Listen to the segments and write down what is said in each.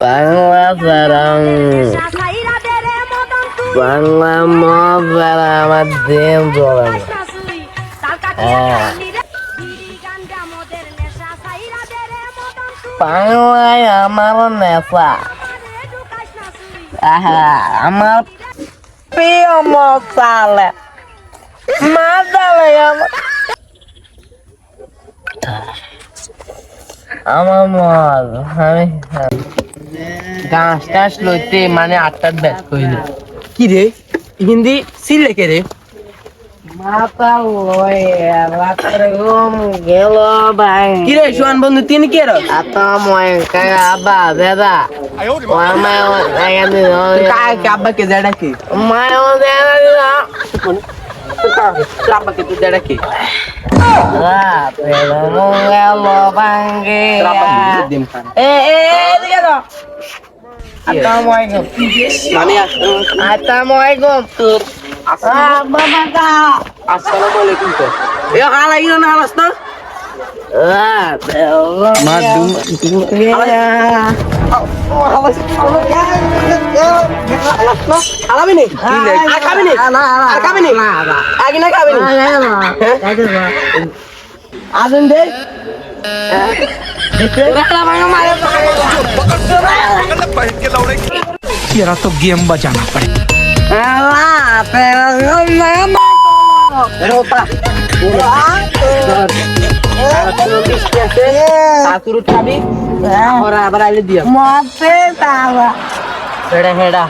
বাংলা সারাং বাংলা মজারা আমার দেম জড়ানো। বাংলায় আমার নেশা, আমার প্রিয় মশালে মাদালে আমার মল আমি গাছ টাছ লইতে মানে 8টার ব্যাচ কইলে কি রে হিন্দি সিলে কে রে মাথা লয় রাত্রে ঘুম গেল ভাই। কি রে সুয়ান বন্ধু তিন কে র আতা ময় কাকা আব্বা দাদা ওই মায় লাগা দিল কায় কে আব্বা কে জাডা কি মায় দাদা দিল আব্বা কে জাডা কি রাত্রে ঘুম গেল ভাঙ্গে দিম খান এদিকে তো আসসালামু আলাইকুম মানে আসসালামু আলাইকুম বাবা কা আসসালামু আলাইকুম তো এ হালাই না হালাস না খাবি নি আর খাবি নি আর খাবি নি আগে না খাবি নি আজন দে तेरा तो गेम बजाना पड़ेगा। খাবি ওরা আবার আইলে দিয়া মতে তাবা হেডা হেডা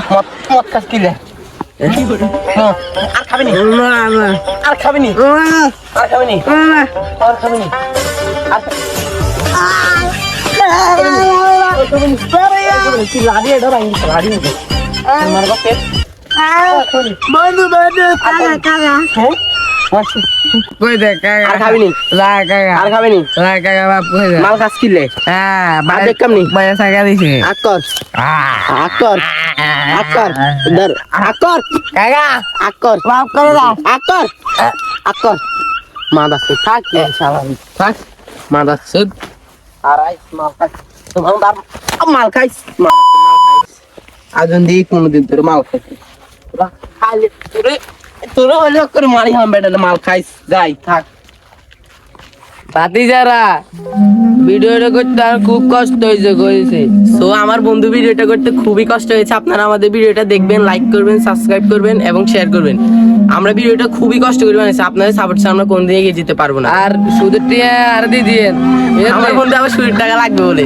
মত মত কাজ কিলে আর খাবি নি আর খাবি নি আর খাবি নি আর খাবি নি লাড়ি এটা ভাই লাড়ি আমার বাপে বন্ধু বন্ধু কাকা কাকা কই দে কাকা আর খাবি নি লা কাকা আর খাবি নি লা কাকা বাপ কই দে মাল কাজ কিলে হ্যাঁ আর দেখ কেমনি বাইরে টাকা দিছে আকর আকর আকর ধর আকর কাকা আকর মাফ করে দাও আকর আকর মাদাসে থাক শালা থাক মাদাসে আর আই মাল খাই তোমার বাপ মাল খাইস মাল খাইস আজন দি কোনদিন তোর মাল খাইস খালি তোরে তোরে হলে করে মারি হাম বেটা মাল খাইস যাই থাক বাতি যারা ভিডিওটা করতে আর খুব কষ্ট হয়েছে সো আমার বন্ধু ভিডিওটা করতে খুবই কষ্ট হয়েছে। আপনারা আমাদের ভিডিওটা দেখবেন, লাইক করবেন, সাবস্ক্রাইব করবেন এবং শেয়ার করবেন। আমরা ভিডিওটা খুবই কষ্ট করে বানাইছি, আপনাদের সাপোর্ট ছাড়া আমরা কোন দিকে এগিয়ে যেতে পারবো না। আর সুদের টিয়া আর দিয়ে দিয়েন আমার বন্ধু আবার 100 টাকা লাগবে বলে